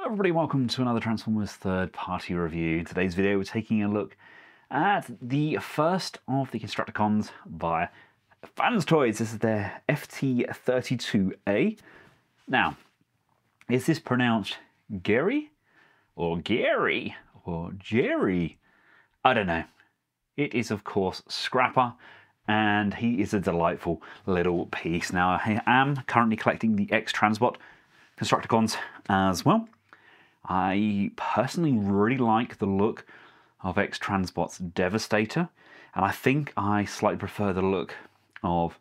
Everybody, welcome to another Transformers third-party review. In today's video, we're taking a look at the first of the Constructicons by FansToys. This is their FT-32A. Now, is this pronounced GEHRY or GEHRY or GEHRY? I don't know. It is, of course, Scrapper, and he is a delightful little piece. Now, I am currently collecting the X-Transbot Constructicons as well. I personally really like the look of X-Transbot's Devastator, and I think I slightly prefer the look of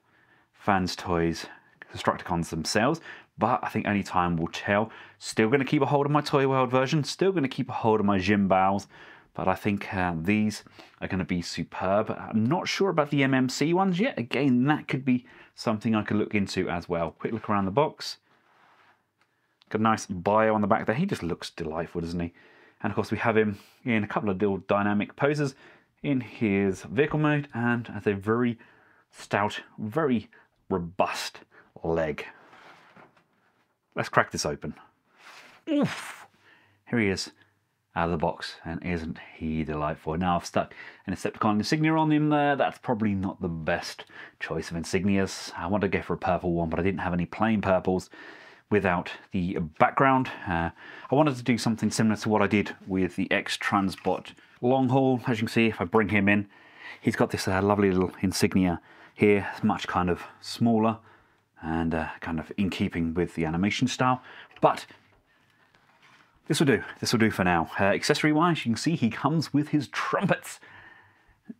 FansToys Constructicons themselves, but I think only time will tell. Still going to keep a hold of my Toy World version, still going to keep a hold of my Jimbaos, but I think these are going to be superb. I'm not sure about the MMC ones yet. Again, that could be something I could look into as well. Quick look around the box. Got a nice bio on the back there. He just looks delightful, doesn't he? And of course we have him in a couple of little dynamic poses in his vehicle mode and as a very stout, very robust leg. Let's crack this open. Oof! Here he is out of the box, and isn't he delightful? Now I've stuck an Decepticon insignia on him there. That's probably not the best choice of insignias. I wanted to go for a purple one, but I didn't have any plain purples without the background. I wanted to do something similar to what I did with the X-Transbot long haul. As you can see, if I bring him in, he's got this lovely little insignia here. It's much kind of smaller and kind of in keeping with the animation style, but this will do. This will do for now. Accessory wise, you can see he comes with his trumpets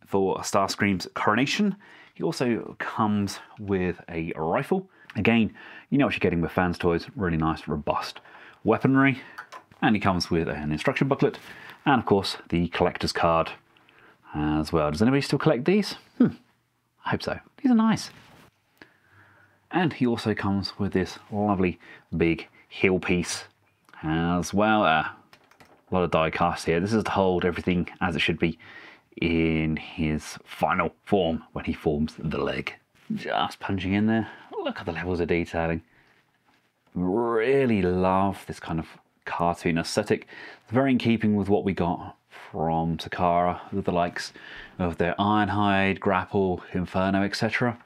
for Starscream's coronation. He also comes with a rifle. Again, you know what you're getting with FansToys, really nice, robust weaponry. And he comes with an instruction booklet, and of course, the collector's card as well. Does anybody still collect these? I hope so. These are nice. And he also comes with this lovely big heel piece as well. A lot of die cast here. This is to hold everything as it should be in his final form when he forms the leg. Just punching in there. Look at the levels of detailing. Really love this kind of cartoon aesthetic. It's very in keeping with what we got from Takara, with the likes of their Ironhide, Grapple, Inferno, etc.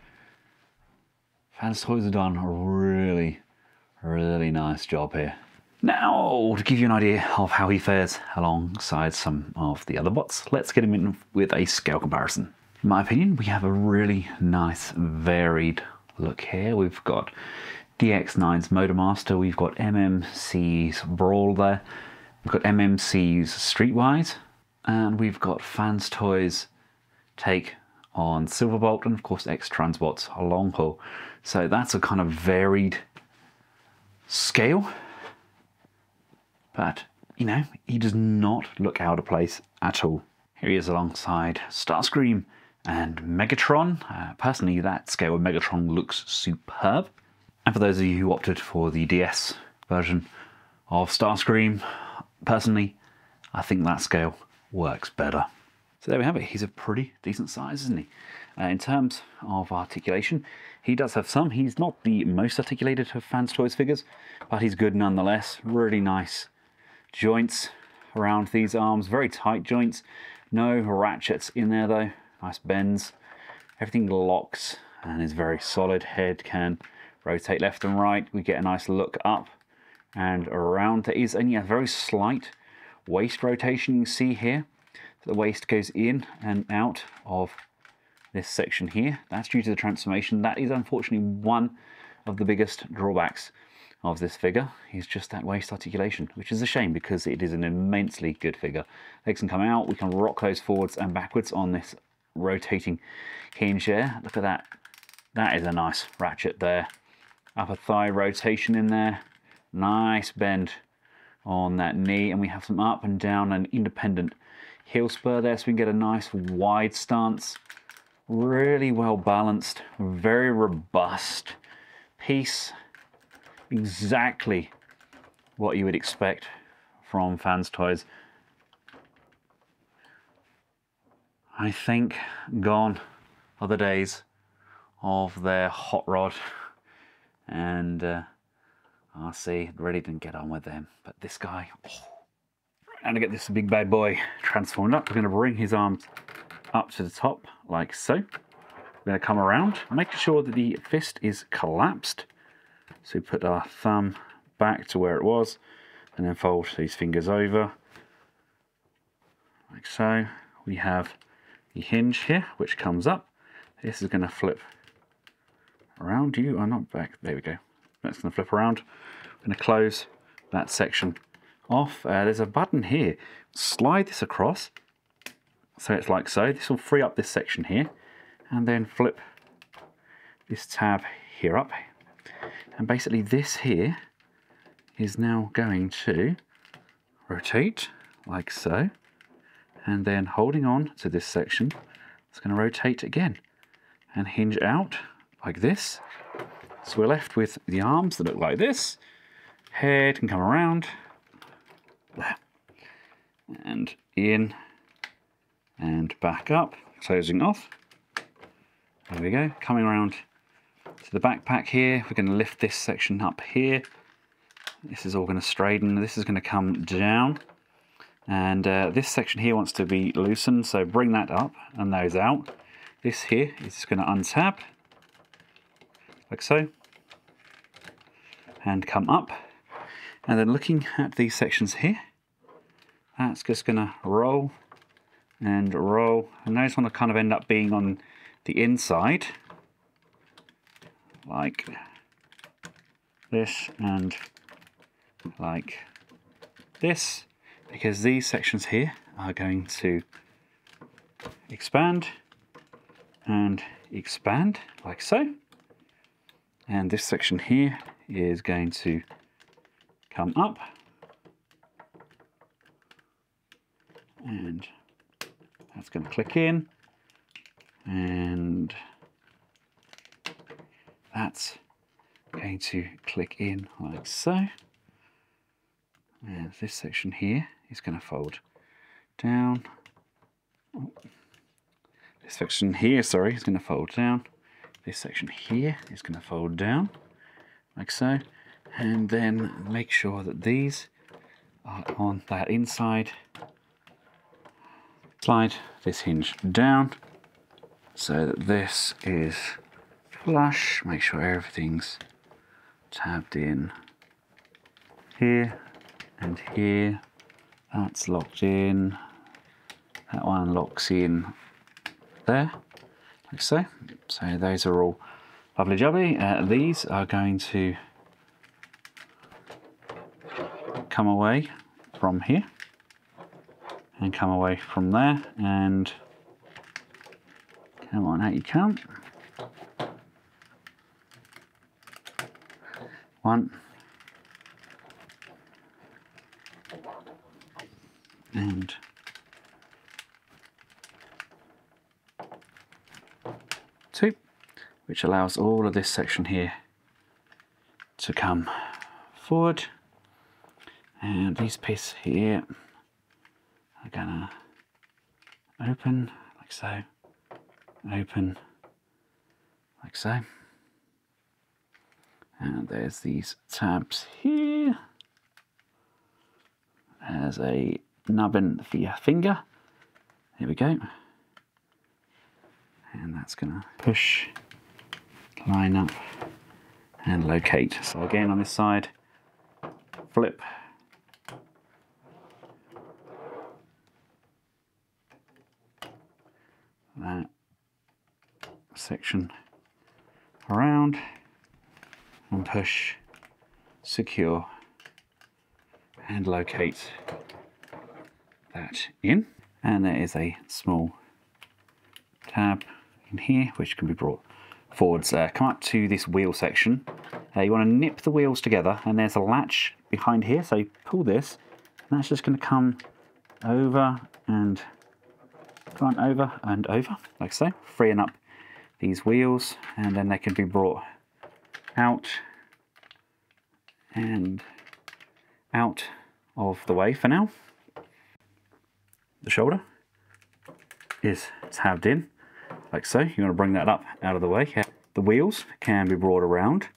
FansToys have done a really, really nice job here. Now, to give you an idea of how he fares alongside some of the other bots, let's get him in with a scale comparison. In my opinion, we have a really nice, varied look here. We've got DX9's Motormaster, we've got MMC's Brawl there, we've got MMC's Streetwise, and we've got FansToys' take on Silverbolt, and of course X-Transbot's Long Haul. So that's a kind of varied scale, but you know, he does not look out of place at all. Here he is alongside Starscream and Megatron. Personally, that scale of Megatron looks superb. And for those of you who opted for the DS version of Starscream, personally, I think that scale works better. So there we have it. He's a pretty decent size, isn't he? In terms of articulation, he does have some. He's not the most articulated of FansToys figures, but he's good nonetheless. Really nice joints around these arms, very tight joints. No ratchets in there though. Nice bends. Everything locks and is very solid. Head can rotate left and right. We get a nice look up and around. There is only a very slight waist rotation you can see here. So the waist goes in and out of this section here. That's due to the transformation. That is unfortunately one of the biggest drawbacks of this figure, is just that waist articulation, which is a shame because it is an immensely good figure. Legs can come out, we can rock those forwards and backwards on this rotating hinge there. Look at that. That is a nice ratchet there. Upper thigh rotation in there. Nice bend on that knee, and we have some up and down and independent heel spur there, so we can get a nice wide stance. Really well balanced, very robust piece. Exactly what you would expect from FansToys. I think gone are the days of their hot rod and I see, really didn't get on with them. But this guy, and to get this big bad boy transformed up, we're going to bring his arms up to the top like so. We're going to come around, making sure that the fist is collapsed. So we put our thumb back to where it was, and then fold these fingers over like so. We have the hinge here, which comes up. This is going to flip around. You are not back. There we go. That's going to flip around. I'm going to close that section off. There's a button here. Slide this across, so it's like so. This will free up this section here, and then flip this tab here up. And basically this here is now going to rotate like so, and then holding on to this section, it's going to rotate again and hinge out like this. So we're left with the arms that look like this. Head can come around there, and in and back up, closing off. There we go, coming around to the backpack here. We're going to lift this section up here. This is all going to straighten. This is going to come down, and this section here wants to be loosened, so bring that up and those out. This here is going to untab like so and come up, and then looking at these sections here, that's just going to roll and roll, and those want to kind of end up being on the inside like this and like this, because these sections here are going to expand and expand like so, and this section here is going to come up, and that's going to click in, and that's going to click in like so, and this section here is going to fold down. This section here, sorry, is going to fold down. This section here is going to fold down like so, and then make sure that these are on that inside. Slide this hinge down so that this is flush. Make sure everything's tabbed in here and here. That's locked in. That one locks in there, like so. So those are all lovely jubbly. These are going to come away from here and come away from there, and come on, out you come. One and two, which allows all of this section here to come forward, and these pieces here are gonna open like so, open like so, and there's these tabs here as a nubbin for your finger. There we go, and that's gonna push, line up and locate. So again on this side, flip, that section around and push, secure and locate that in. And there is a small tab in here which can be brought forwards. Come up to this wheel section. You want to nip the wheels together, and there's a latch behind here, so you pull this and that's just going to come over and gone over and over like so, freeing up these wheels, and then they can be brought out and out of the way for now. The shoulder is tabbed in like so. You want to bring that up out of the way. The wheels can be brought around,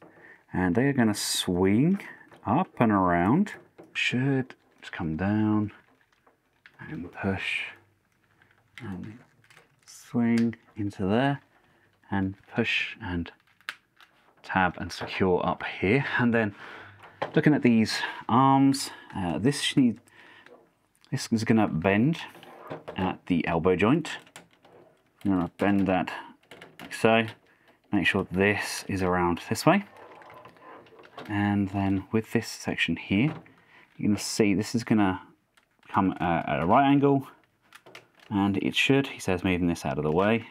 and they are going to swing up and around. Should just come down and push and swing into there and push and tab and secure up here. And then looking at these arms, this is going to bend at the elbow joint. I'm going to bend that like so. Make sure this is around this way. And then with this section here, you're going to see this is going to come at a right angle. And it should, he says, moving this out of the way.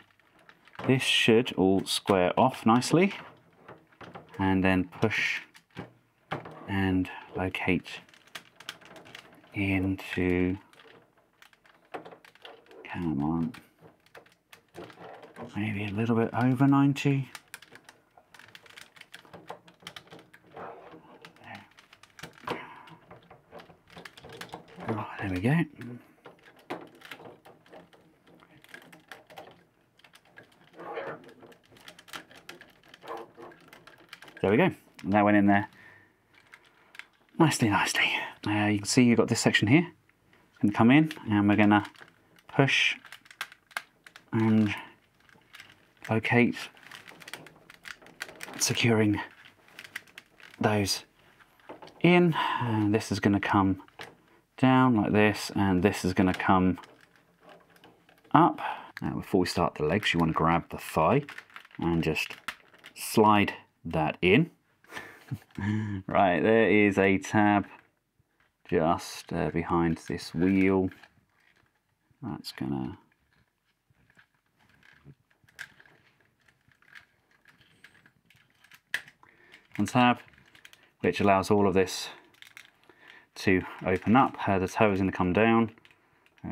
This should all square off nicely. And then push and locate into, come on, maybe a little bit over 90. Oh, there we go. There we go. And that went in there nicely. You can see you've got this section here. Going to come in and we're going to push and locate, securing those in. And this is going to come down like this, and this is going to come up. Now, before we start the legs, you want to grab the thigh and just slide that in. Right, there is a tab just behind this wheel. That's gonna tab, which allows all of this to open up. The toe is going to come down.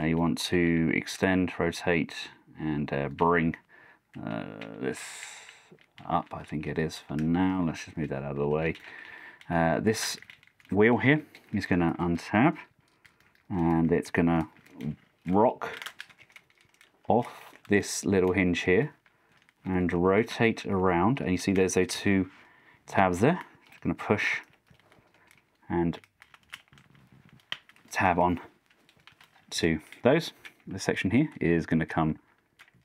You want to extend, rotate, and bring this up, I think it is for now. Let's just move that out of the way. This wheel here is going to untab, and it's going to rock off this little hinge here and rotate around, and you see there's those two tabs there. It's going to push and tab on to those. This section here is going to come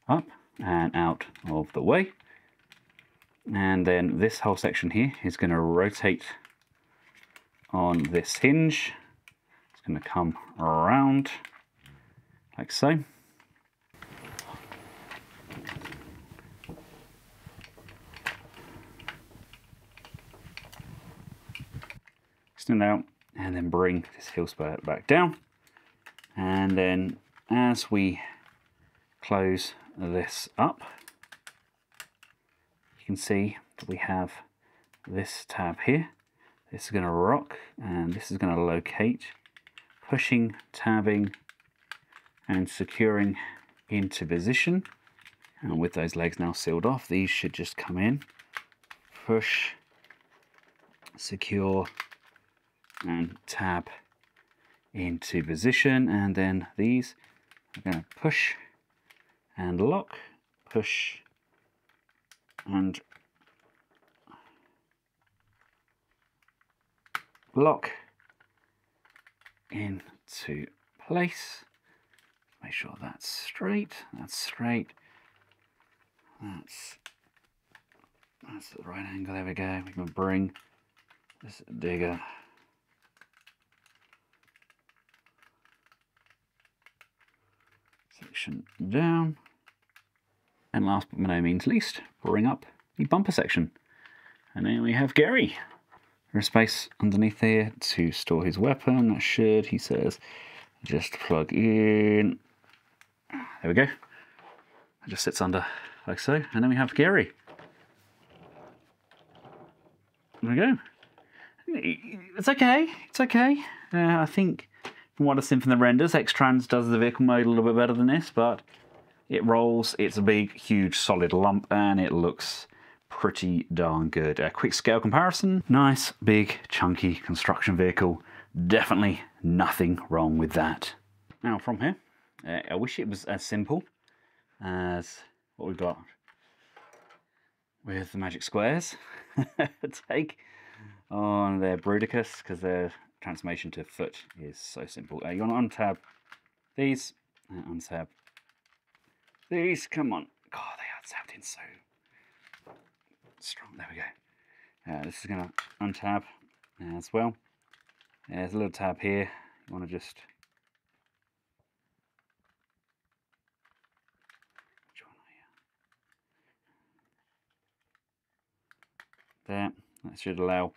up and out of the way. And then this whole section here is going to rotate on this hinge. It's going to come around like so. Extend out and then bring this heel spur back down. And then as we close this up, you can see that we have this tab here. This is going to rock and this is going to locate, pushing, tabbing and securing into position. And with those legs now sealed off, these should just come in, push, secure and tab into position. And then these are going to push and lock, push and lock into place. Make sure that's straight, that's the right angle. There we go. We can bring this digger section down, and last but by no means least, bring up the bumper section. And then we have GEHRY. There's space underneath here to store his weapon. That should, he says, just plug in. There we go. It just sits under like so. And then we have GEHRY. There we go. It's okay. It's okay. I think from what I've seen from the renders, X-Trans does the vehicle mode a little bit better than this, but it rolls. It's a big, huge, solid lump, and it looks pretty darn good. A quick scale comparison. Nice, big, chunky construction vehicle. Definitely nothing wrong with that. Now from here, I wish it was as simple as what we've got with the magic squares. Take on their Bruticus, because their transformation to foot is so simple. You want to untab these and untab these. Come on. God, they are tabbed in so strong. There we go. This is going to untab as well. There's a little tab here. You want to just... Which one are you? There. That should allow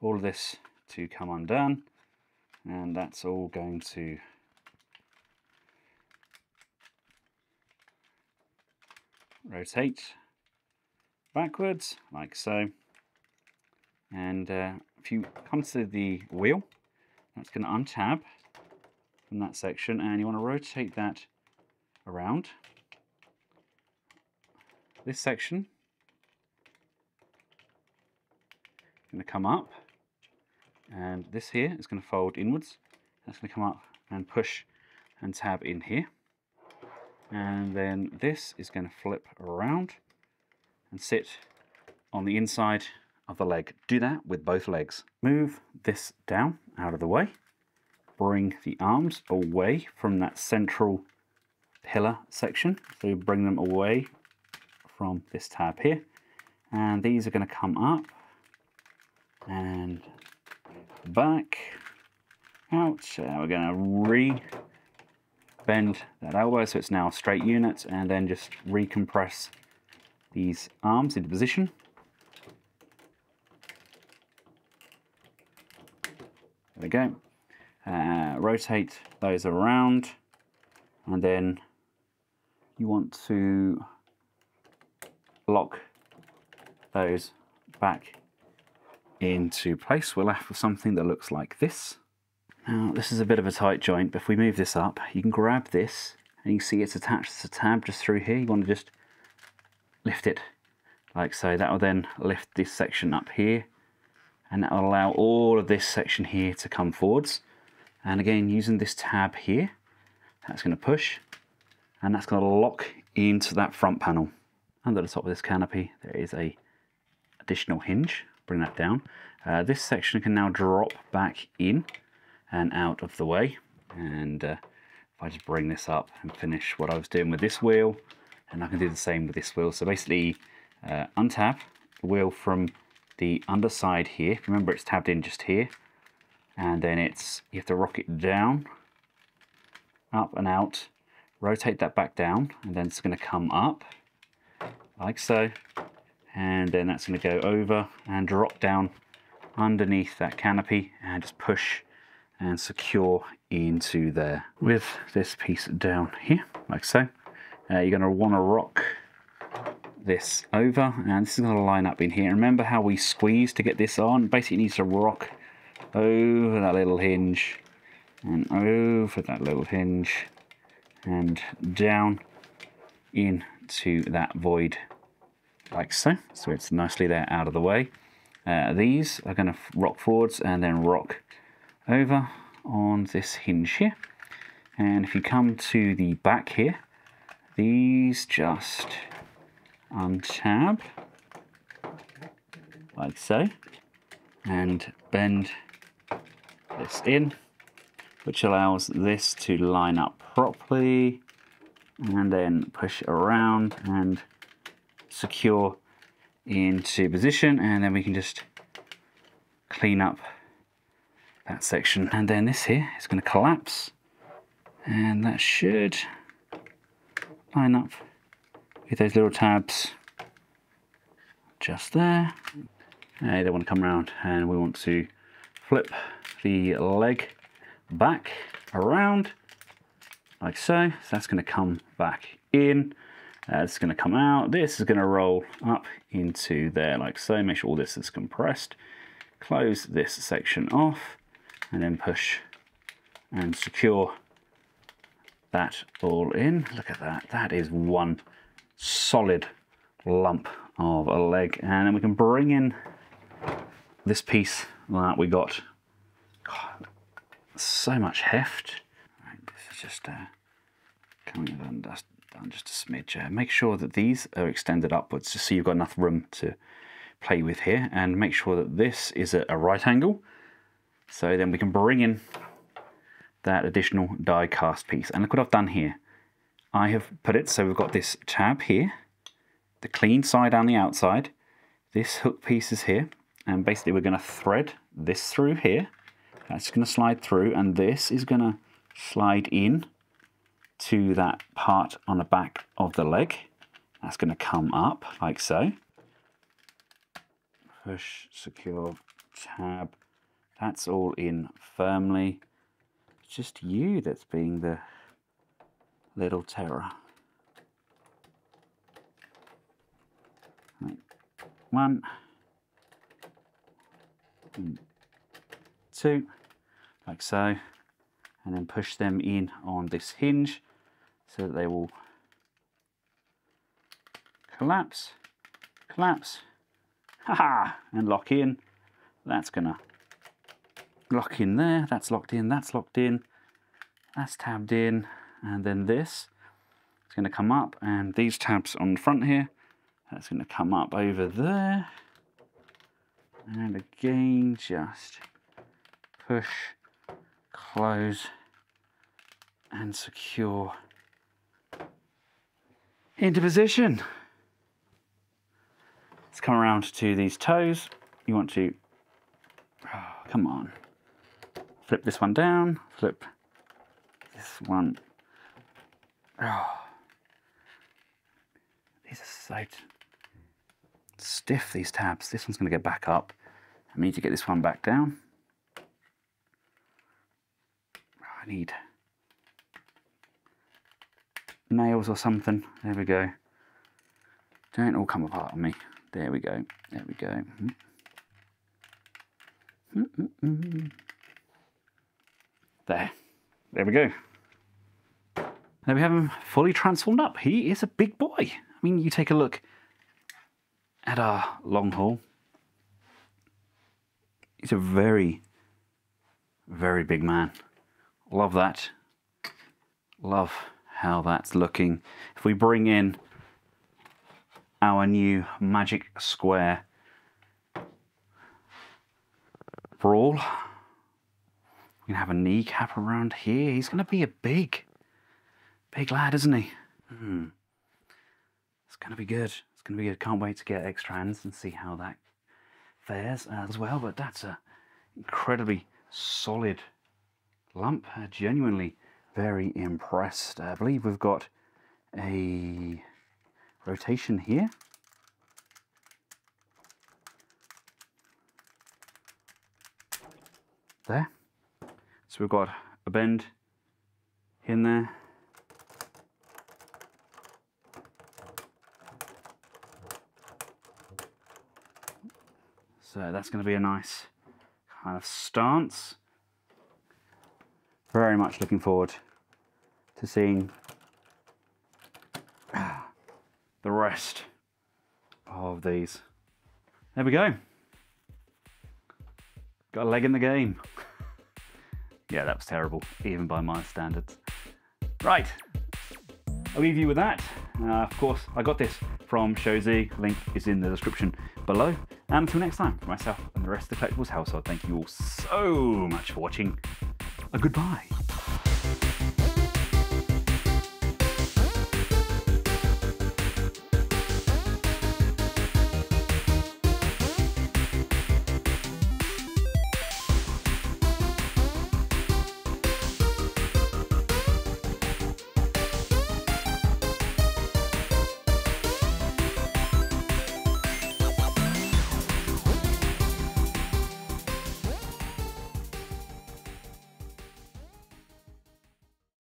all of this to come undone. And that's all going to rotate backwards like so. And if you come to the wheel, that's going to untab from that section, and you want to rotate that around. This section is going to come up, and this here is going to fold inwards. That's going to come up and push and tab in here. And then this is going to flip around and sit on the inside of the leg. Do that with both legs. Move this down out of the way. Bring the arms away from that central pillar section. So you bring them away from this tab here. And these are going to come up and back out. So we're going to re-bend that elbow so it's now a straight unit, and then just recompress these arms into position. There we go. Rotate those around, and then you want to lock those back into place. We're left with something that looks like this. Now this is a bit of a tight joint, but if we move this up, you can grab this and you can see it's attached to a tab just through here. You want to just lift it like so. That will then lift this section up here, and that will allow all of this section here to come forwards. And again, using this tab here, that's going to push, and that's going to lock into that front panel. Under the top of this canopy, there is a additional hinge. Bring that down. This section can now drop back in and out of the way. And if I just bring this up and finish what I was doing with this wheel, and I can do the same with this wheel. So basically, untab the wheel from the underside here. Remember, it's tabbed in just here, and then you have to rock it down, up and out, rotate that back down, and then it's going to come up like so, and then that's going to go over and drop down underneath that canopy and just push and secure into there. With this piece down here like so, you're going to want to rock this over, and this is going to line up in here. Remember how we squeeze to get this on? Basically it needs to rock over that little hinge and over that little hinge and down into that void like so. So it's nicely there out of the way. These are going to rock forwards and then rock over on this hinge here. And if you come to the back here, these just untab like so and bend this in, which allows this to line up properly, and then push around and secure into position, and then we can just clean up that section. And then this here is going to collapse, and that should line up with those little tabs just there. They want to come around, and we want to flip the leg back around like so. So that's going to come back in. It's going to come out. This is going to roll up into there like so. Make sure all this is compressed. Close this section off, and then push and secure that all in. Look at that. That is one solid lump of a leg. And then we can bring in this piece that we got. God, so much heft. Right, this is just coming down just a smidge. Make sure that these are extended upwards, just so you've got enough room to play with here and make sure that this is at a right angle. So then we can bring in that additional die cast piece. And look what I've done here. I have put it so we've got this tab here, the clean side on the outside. This hook piece is here, and basically we're going to thread this through here. That's going to slide through, and this is going to slide in to that part on the back of the leg. That's going to come up like so. Push, secure, tab. That's all in firmly. It's just you that's being the little terror. Right. 1, 2, like so, and then push them in on this hinge so that they will collapse, collapse, haha, and lock in. That's gonna lock in there, that's locked in, that's locked in, that's tabbed in, and then this is gonna come up, and these tabs on the front here, that's gonna come up over there, and again, just push, close, and secure into position. Let's come around to these toes. You want to, oh, come on, flip this one down, flip this one. Oh, these are so stiff, these tabs. This one's going to go back up. I need to get this one back down. I need nails or something. There we go. Don't all come apart on me. There we go. There we go. There. There we go. There we have him fully transformed up. He is a big boy. I mean, you take a look at our long haul. He's a very, very big man. Love that. Love how that's looking. If we bring in our new Magic Square Brawl, we can have a kneecap around here. He's going to be a big lad, isn't he? It's going to be good. It's going to be good. Can't wait to get extra hands and see how that fares as well. But that's a incredibly solid lump. Genuinely very impressed. I believe we've got a rotation here. There. So we've got a bend in there. So that's going to be a nice kind of stance. Very much looking forward to seeing the rest of these. There we go. Got a leg in the game. Yeah, that was terrible, even by my standards. Right, I'll leave you with that. Of course, I got this from Shozy. Link is in the description below. And until next time, for myself and the rest of the Collectibles household, thank you all so much for watching. A goodbye.